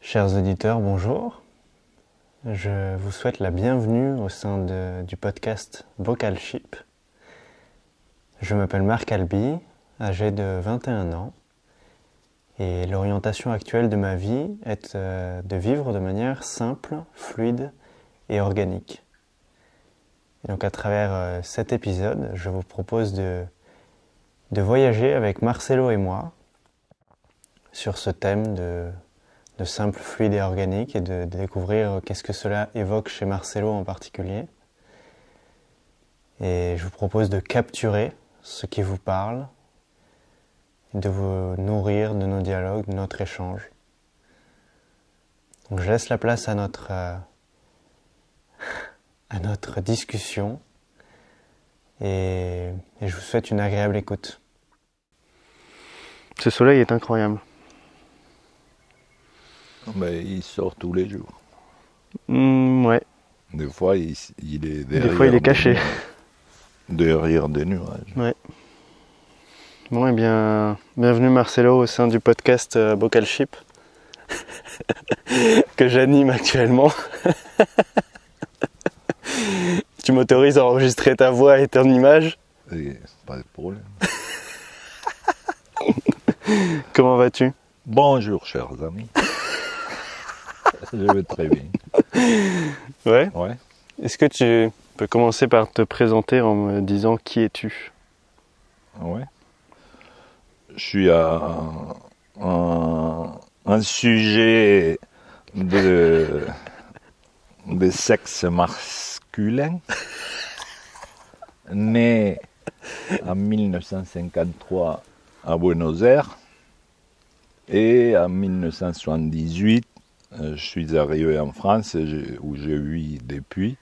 Chers auditeurs, bonjour. Je vous souhaite la bienvenue au sein du podcast Vocalship. Je m'appelle Marc Albi, âgé de 21 ans, et l'orientation actuelle de ma vie est de vivre de manière simple, fluide et organique. Et donc à travers cet épisode, je vous propose de voyager avec Marcelo et moi sur ce thème de simple, fluide et organique et de découvrir qu'est-ce que cela évoque chez Marcelo en particulier. Et je vous propose de capturer ce qui vous parle et de vous nourrir de nos dialogues, de notre échange. Donc je laisse la place à notre discussion et je vous souhaite une agréable écoute. Ce soleil est incroyable. Mais il sort tous les jours. Ouais. Des fois, il est derrière. Des fois, il est caché. Derrière des nuages. Ouais. Bon, eh bien, bienvenue Marcelo au sein du podcast Vocalship que j'anime actuellement. Tu m'autorises à enregistrer ta voix et ton image? Et pas de problème. Comment vas-tu? Bonjour, chers amis. Je vais très bien. Ouais? Ouais. Est-ce que tu peux commencer par te présenter en me disant qui es-tu? Ouais. Je suis un sujet de sexe masculin, né en 1953 à Buenos Aires et en 1978 je suis arrivé en France où je vis depuis.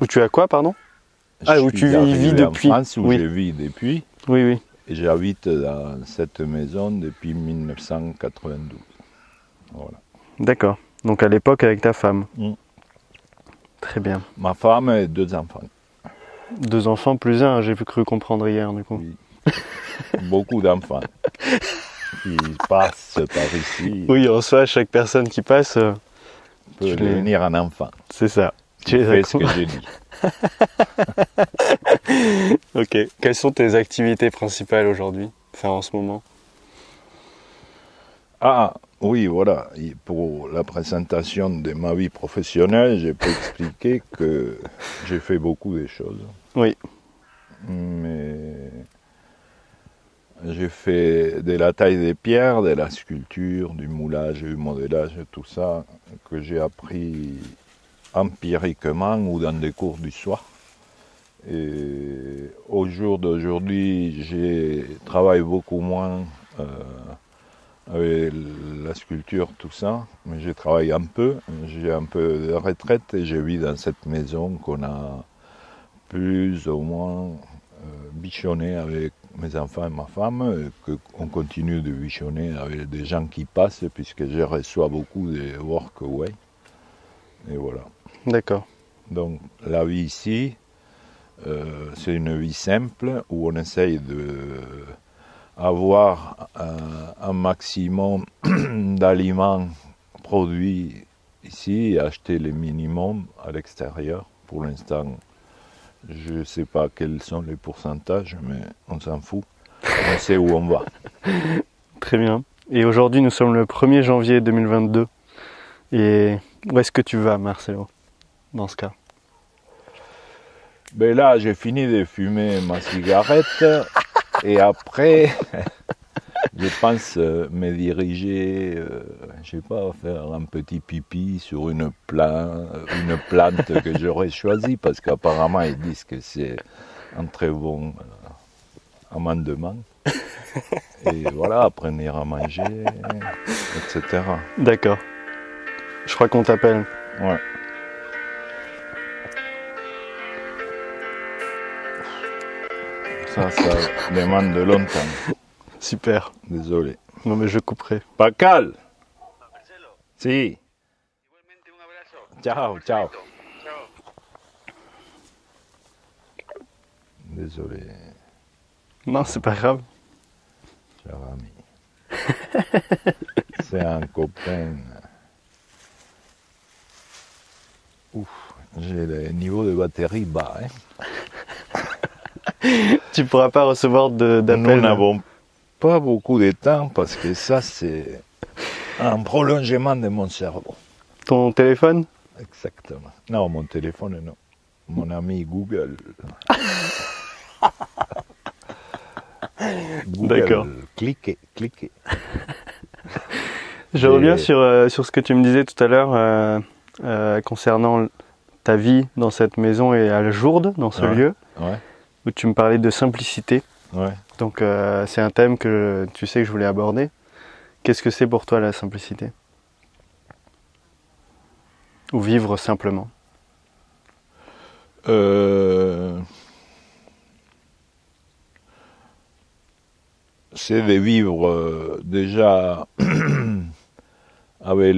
Où tu as quoi, pardon? Où tu vis depuis. En France où oui. je vis depuis. Oui, oui. Et j'habite dans cette maison depuis 1992. Voilà. D'accord. Donc à l'époque avec ta femme. Mm. Très bien. Ma femme et 2 enfants. 2 enfants plus un, j'ai cru comprendre hier du coup. Oui. Beaucoup d'enfants qui passent par ici. Oui, en soi, chaque personne qui passe peut devenir un enfant. C'est ça. Tu fais ce que j'ai dit. Ok. Quelles sont tes activités principales aujourd'hui, enfin en ce moment? Ah, oui, voilà. Et pour la présentation de ma vie professionnelle, je peux expliquer que j'ai fait beaucoup de choses. Oui. Mais j'ai fait de la taille des pierres, de la sculpture, du moulage, du modélage, tout ça que j'ai appris empiriquement ou dans des cours du soir. Et au jour d'aujourd'hui, je travaille beaucoup moins avec la sculpture, tout ça, mais je travaille un peu. J'ai un peu de retraite et je vis dans cette maison qu'on a plus ou moins bichonné avec mes enfants et ma femme, qu'on continue de bichonner avec des gens qui passent, puisque je reçois beaucoup de workaway. Et voilà. D'accord. Donc la vie ici, c'est une vie simple où on essaye d'avoir un maximum d'aliments produits ici et acheter le minimum à l'extérieur. Pour l'instant, je ne sais pas quels sont les pourcentages, mais on s'en fout. On sait où on va. Très bien. Et aujourd'hui, nous sommes le 1er janvier 2022. Et où est-ce que tu vas, Marcelo, dans ce cas? Ben là, j'ai fini de fumer ma cigarette et après, je pense me diriger, je sais pas, faire un petit pipi sur une plante que j'aurais choisie parce qu'apparemment ils disent que c'est un très bon amendement. Et voilà, après venir à manger, etc. D'accord. Je crois qu'on t'appelle. Ouais. Ça demande de longtemps. Super. Désolé. Non mais je couperai. Pascal. Si. Ciao, ciao. Désolé, Non, c'est pas grave. cher ami. C'est un copain J'ai le niveau de batterie bas. Tu pourras pas recevoir d'appels. Nous n'avons pas beaucoup de temps parce que ça, c'est un prolongement de mon cerveau. Ton téléphone? Exactement. Non, mon téléphone, non. Mon ami Google. Google. D'accord. Cliquez. Je reviens sur ce que tu me disais tout à l'heure concernant ta vie dans cette maison et à Lourdes, dans ce lieu, où tu me parlais de simplicité. Ouais. Donc c'est un thème que tu sais que je voulais aborder. Qu'est-ce que c'est pour toi la simplicité? Ou vivre simplement? C'est de vivre déjà avec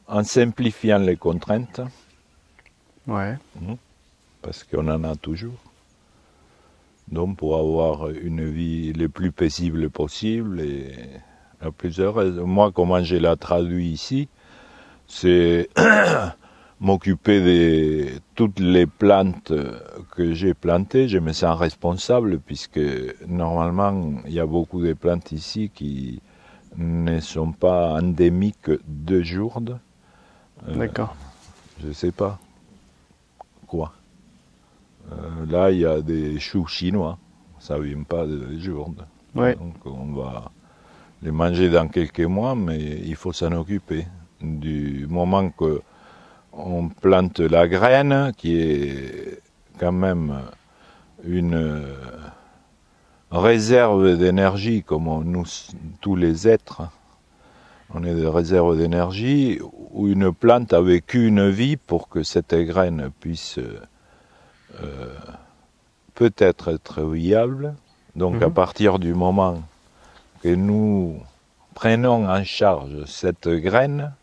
en simplifiant les contraintes, Ouais. parce qu'on en a toujours. Donc pour avoir une vie le plus paisible possible et la plus heureuse. Moi, comment je la traduis ici, c'est m'occuper de toutes les plantes que j'ai plantées. Je me sens responsable puisque normalement, il y a beaucoup de plantes ici qui ne sont pas endémiques de Jourde. D'accord. Je ne sais pas quoi. Là, il y a des choux chinois. Ça ne vient pas de Jourde. Ouais. Donc, on va les manger dans quelques mois, mais il faut s'en occuper. Du moment qu'on plante la graine, qui est quand même une réserve d'énergie, comme nous, tous les êtres, on est des réserves d'énergie, où une plante a vécu une vie pour que cette graine puisse peut-être être viable. Donc à partir du moment que nous prenons en charge cette graine,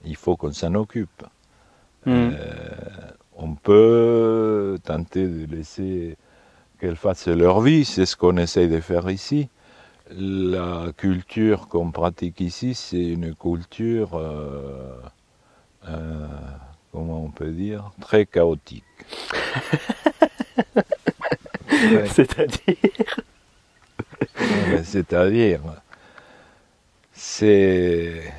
il faut qu'on s'en occupe. On peut tenter de laisser qu'elles fassent leur vie, c'est ce qu'on essaye de faire ici. La culture qu'on pratique ici, c'est une culture, comment on peut dire, très chaotique. C'est-à-dire? C'est-à-dire, c'est...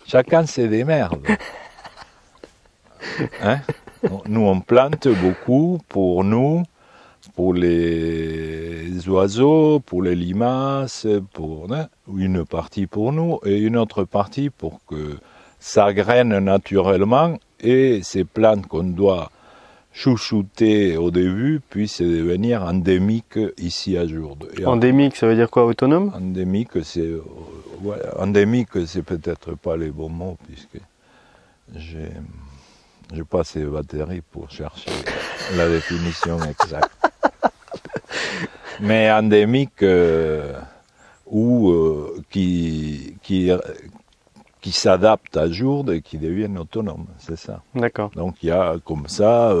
Chacun se démerde. Hein? Nous, on plante beaucoup pour nous, pour les oiseaux, pour les limaces, pour une partie pour nous et une autre partie pour que ça graine naturellement et ces plantes qu'on doit chouchouter au début puissent devenir endémiques ici à Jourde. Endémique, ça veut dire quoi? Autonome? Endémique, c'est peut-être pas les bons mots puisque j'ai pas assez de batterie pour chercher la définition exacte. Mais endémique ou qui s'adaptent à Jourde et qui deviennent autonomes, c'est ça. D'accord. Donc il y a comme ça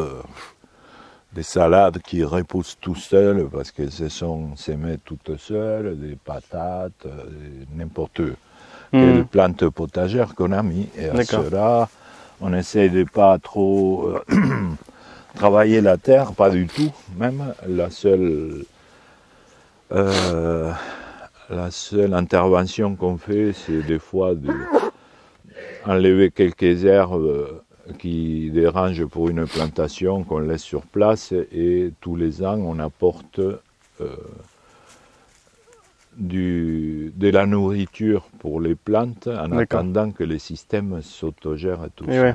des salades qui repoussent tout seules parce qu'elles se sont semées toutes seules, des patates, n'importe quelle plante potagère qu'on a mis. Et à cela, on essaye de pas trop travailler la terre, pas du tout. Même la seule intervention qu'on fait, c'est des fois d'enlever quelques herbes qui dérangent pour une plantation qu'on laisse sur place et tous les ans on apporte de la nourriture pour les plantes en attendant que les systèmes s'autogèrent tout seuls. Ouais,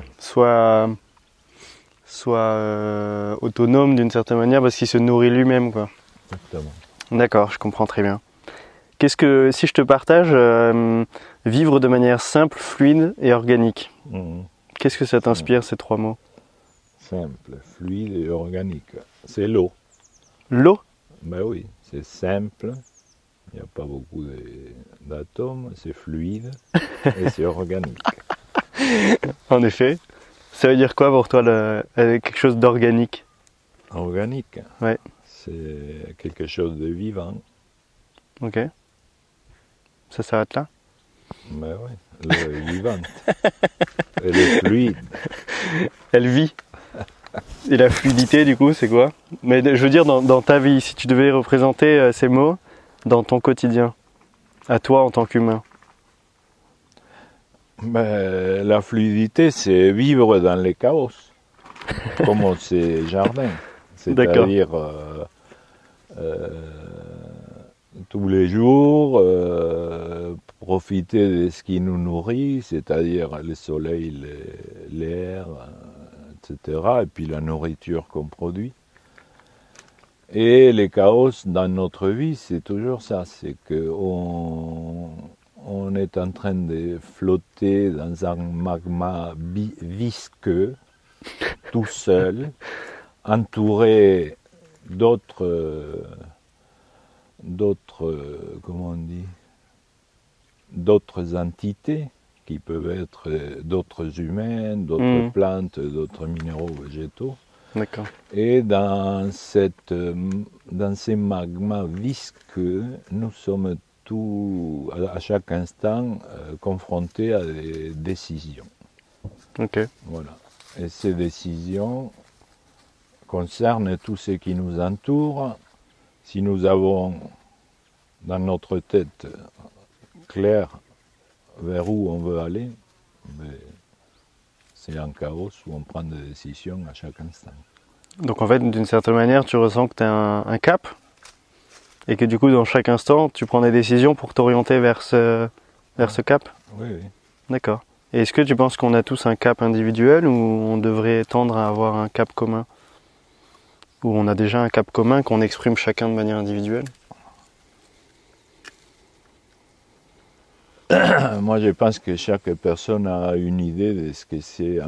soit autonome d'une certaine manière parce qu'il se nourrit lui-même, quoi. Exactement. D'accord, je comprends très bien. Qu'est-ce que, si je te partage, vivre de manière simple, fluide et organique, qu'est-ce que ça t'inspire, ces trois mots? Simple, fluide et organique. C'est l'eau. L'eau? Ben oui, c'est simple, il n'y a pas beaucoup d'atomes, c'est fluide et c'est organique. En effet. Ça veut dire quoi pour toi, quelque chose d'organique? Organique? Ouais. C'est quelque chose de vivant. Ok. Ça s'arrête là? Mais oui, elle est vivante. Elle est fluide. Elle vit. Et la fluidité, du coup, c'est quoi? Mais je veux dire, dans ta vie, si tu devais représenter ces mots dans ton quotidien, à toi en tant qu'humain. Mais la fluidité, c'est vivre dans les chaos, comme ces jardins. C'est-à-dire tous les jours, profiter de ce qui nous nourrit, c'est-à-dire le soleil, l'air, etc. Et puis la nourriture qu'on produit. Et les chaos dans notre vie, c'est toujours ça, c'est qu'on est en train de flotter dans un magma visqueux, tout seul, entouré comment on dit, d'autres entités qui peuvent être d'autres humains, d'autres plantes, d'autres minéraux végétaux. D'accord. Et dans ces magmas visqueux, nous sommes tous, à chaque instant, confrontés à des décisions. Ok. Voilà. Et ces décisions concernent tout ce qui nous entoure. Si nous avons dans notre tête clair vers où on veut aller, c'est un chaos où on prend des décisions à chaque instant. Donc en fait, d'une certaine manière, tu ressens que tu as un cap et que du coup, dans chaque instant, tu prends des décisions pour t'orienter vers ce cap? Oui, oui. D'accord. Et est-ce que tu penses qu'on a tous un cap individuel ou on devrait tendre à avoir un cap commun? Ou on a déjà un cap commun qu'on exprime chacun de manière individuelle? Moi, je pense que chaque personne a une idée de ce que c'est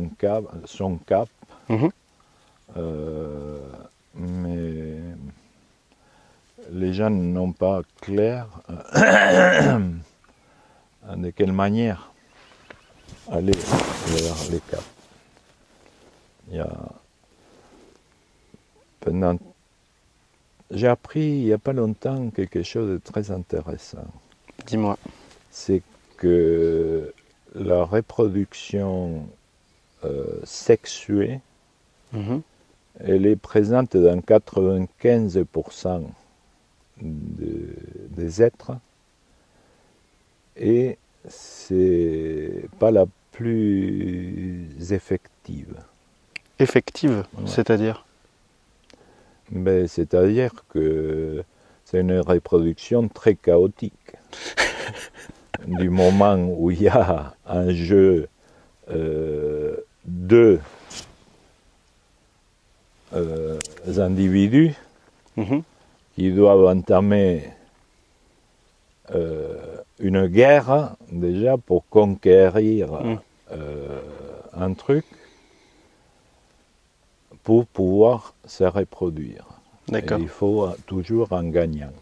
son cap. Mais les gens n'ont pas clair de quelle manière aller vers les caps. J'ai appris il n'y a pas longtemps quelque chose de très intéressant. Dis-moi. C'est que la reproduction sexuée, elle est présente dans 95% des êtres et c'est pas la plus effective. Effective, Ouais. c'est-à-dire? Ben, c'est-à-dire que c'est une reproduction très chaotique. Du moment où il y a un jeu de individus qui doivent entamer une guerre déjà pour conquérir un truc pour pouvoir se reproduire. D'accord. Et il faut toujours un gagnant.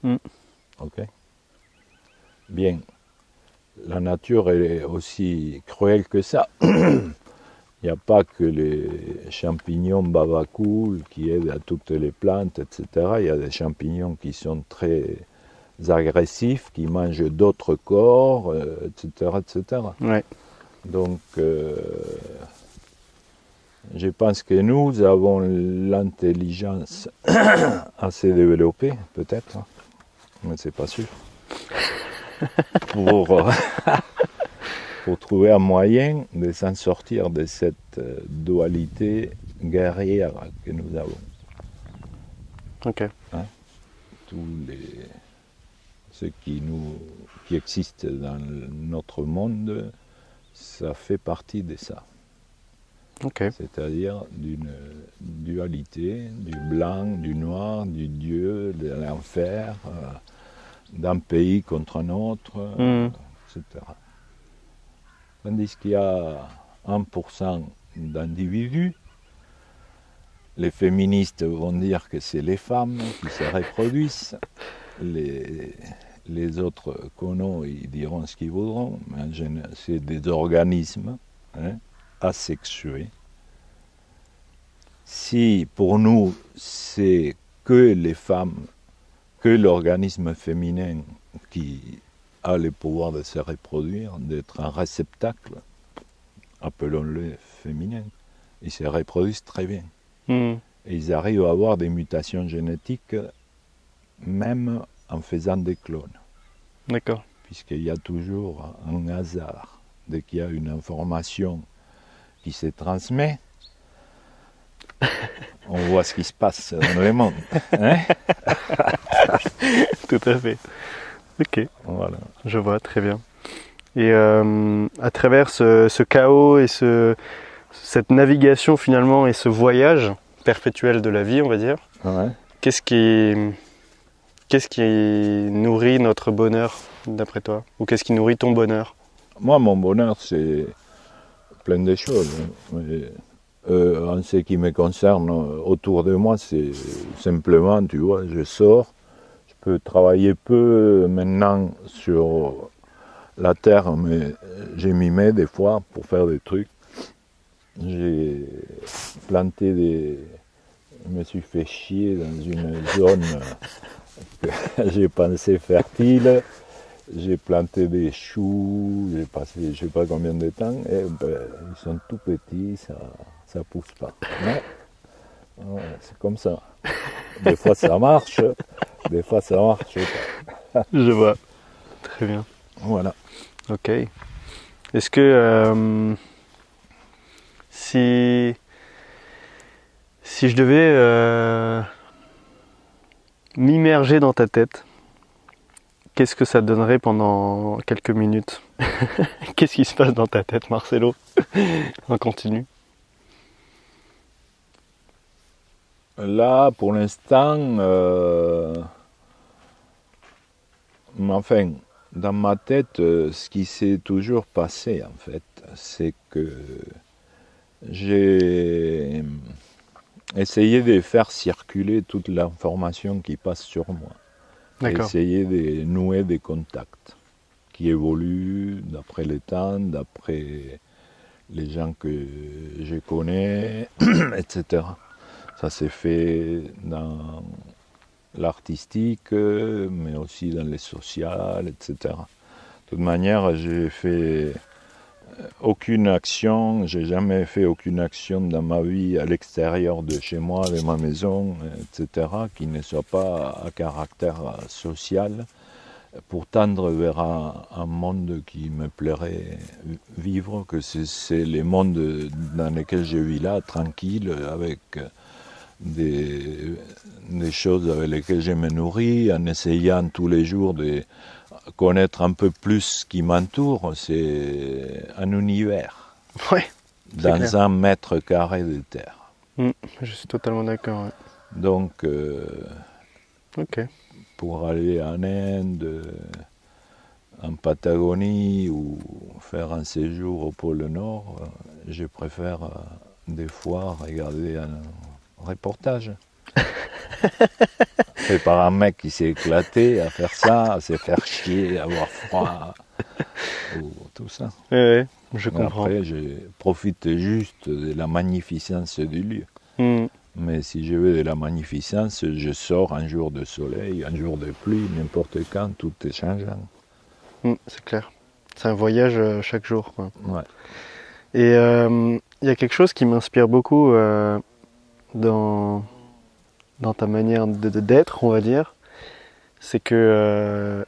Ok? Bien. La nature est aussi cruelle que ça. Il n'y a pas que les champignons bavacool qui aident à toutes les plantes, etc. Il y a des champignons qui sont très agressifs, qui mangent d'autres corps, etc. etc. Ouais. Donc, je pense que nous avons l'intelligence assez développée, peut-être, mais c'est pas sûr, pour trouver un moyen de s'en sortir de cette dualité guerrière que nous avons. Ok. Hein? Ce qui existe dans notre monde, ça fait partie de ça. Okay. C'est-à-dire d'une dualité, du blanc, du noir, du Dieu, de l'enfer, d'un pays contre un autre, etc. Tandis qu'il y a 1% d'individus, les féministes vont dire que c'est les femmes qui se reproduisent, les autres connards, ils diront ce qu'ils voudront, mais en général, c'est des organismes asexués. Si pour nous c'est que les femmes, que l'organisme féminin qui a le pouvoir de se reproduire, d'être un réceptacle, appelons-le féminin. Ils se reproduisent très bien. Et ils arrivent à avoir des mutations génétiques même en faisant des clones. D'accord. Puisqu'il y a toujours un hasard. Dès qu'il y a une information qui se transmet, on voit ce qui se passe dans le monde. Hein? Tout à fait. Ok, Voilà. je vois, très bien. Et à travers ce chaos et cette navigation finalement et ce voyage perpétuel de la vie, on va dire, Ouais. qu'est-ce qui nourrit notre bonheur d'après toi? Ou qu'est-ce qui nourrit ton bonheur? Moi, mon bonheur, c'est plein de choses. Mais, en ce qui me concerne, autour de moi, c'est simplement, tu vois, je sors, je peux travailler peu maintenant sur la terre, mais je m'y mets des fois pour faire des trucs. J'ai planté Je me suis fait chier dans une zone que j'ai pensé fertile. J'ai planté des choux, j'ai passé je ne sais pas combien de temps, et ils sont tout petits, ça pousse pas. Mais c'est comme ça. Des fois ça marche, des fois ça marche pas. Je vois. Très bien. Voilà. Ok. Est-ce que si je devais m'immerger dans ta tête, qu'est-ce que ça donnerait pendant quelques minutes? Qu'est-ce qui se passe dans ta tête, Marcelo? On continue. Là, pour l'instant, enfin, dans ma tête, ce qui s'est toujours passé, en fait, c'est que j'ai essayé de faire circuler toute l'information qui passe sur moi. D'accord. Essayer de nouer des contacts qui évoluent d'après le temps, d'après les gens que je connais, etc. Ça s'est fait dans l'artistique, mais aussi dans les social, etc. De toute manière, j'ai fait aucune action, j'ai jamais fait aucune action dans ma vie à l'extérieur de chez moi, de ma maison, etc., qui ne soit pas à caractère social, pour tendre vers un monde qui me plairait vivre, que c'est le monde dans lequel je vis là, tranquille, avec des choses avec lesquelles je me nourris, en essayant tous les jours de connaître un peu plus ce qui m'entoure. C'est un univers, Ouais. dans clair. un mètre carré de terre. Je suis totalement d'accord. Ouais. Donc, Ok. pour aller en Inde, en Patagonie ou faire un séjour au pôle Nord, je préfère des fois regarder un reportage. Fait par un mec qui s'est éclaté à faire ça, à se faire chier, à avoir froid, ou tout ça. Ouais, je Mais comprends. après, je profite juste de la magnificence du lieu. Mm. Mais si je veux de la magnificence, je sors un jour de soleil, un jour de pluie, n'importe quand, tout est changeant. C'est clair. C'est un voyage chaque jour, quoi. Ouais. Et il y a quelque chose qui m'inspire beaucoup dans ta manière d'être, on va dire. C'est que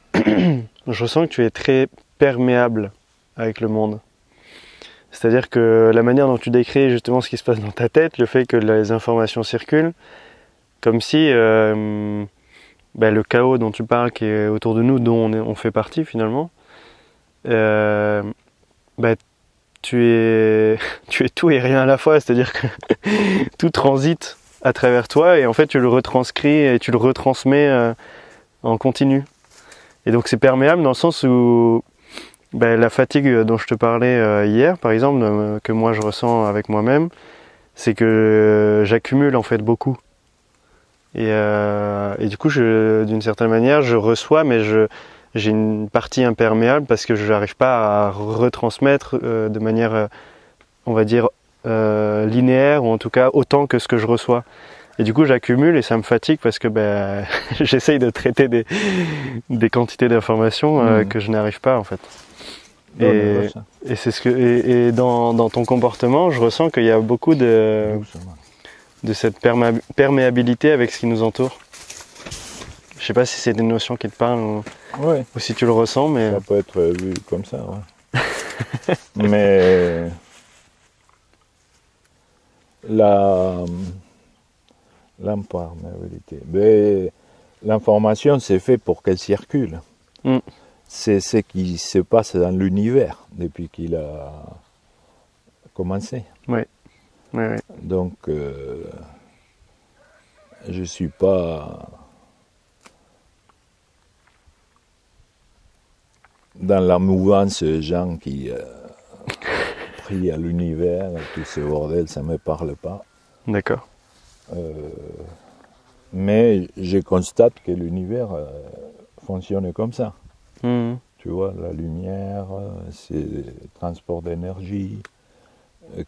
je sens que tu es très perméable avec le monde. C'est-à-dire que la manière dont tu décris justement ce qui se passe dans ta tête, le fait que les informations circulent, comme si le chaos dont tu parles, qui est autour de nous, dont on fait partie finalement, tu es tout et rien à la fois. C'est-à-dire que tout transite à travers toi et en fait tu le retranscris et tu le retransmets en continu. Et donc c'est perméable dans le sens où la fatigue dont je te parlais hier, par exemple, que moi je ressens avec moi-même, c'est que j'accumule en fait beaucoup. Et du coup, d'une certaine manière, je reçois, mais j'ai une partie imperméable parce que je n'arrive pas à retransmettre de manière, on va dire, linéaire, ou en tout cas autant que ce que je reçois. Et du coup, j'accumule et ça me fatigue parce que j'essaye de traiter des quantités d'informations que je n'arrive pas en fait. Et c'est et dans ton comportement, je ressens qu'il y a beaucoup de cette perméabilité avec ce qui nous entoure. Je sais pas si c'est des notions qui te parlent ou si tu le ressens, mais... Ça peut être vu comme ça, ouais. Mais l'imperméabilité, l'information c'est fait pour qu'elle circule. C'est ce qui se passe dans l'univers depuis qu'il a commencé. Oui. Donc je suis pas dans la mouvance gens qui prient à l'univers, tout ce bordel, ça me parle pas. D'accord. Mais je constate que l'univers fonctionne comme ça. Tu vois, la lumière, c'est le transport d'énergie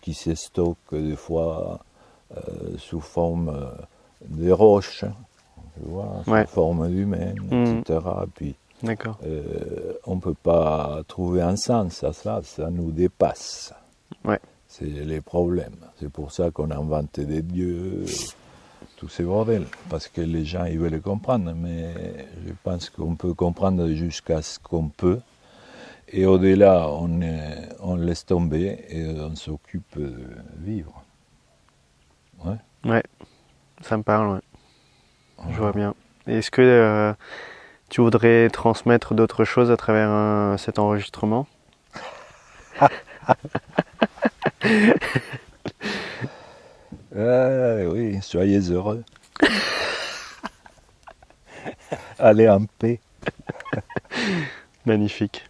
qui se stocke des fois sous forme de roches, tu vois, sous forme humaine, etc. Puis, on ne peut pas trouver un sens à ça, ça nous dépasse. Ouais. C'est les problèmes. C'est pour ça qu'on a inventé des dieux, tous ces bordels, parce que les gens ils veulent comprendre, mais je pense qu'on peut comprendre jusqu'à ce qu'on peut, et au-delà on laisse tomber et on s'occupe de vivre. Ouais, ça me parle, Je vois bien. Est-ce que tu voudrais transmettre d'autres choses à travers cet enregistrement? Oui, soyez heureux. Allez en paix. Magnifique.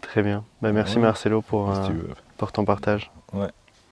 Très bien. Merci Marcelo pour ton partage. Ouais.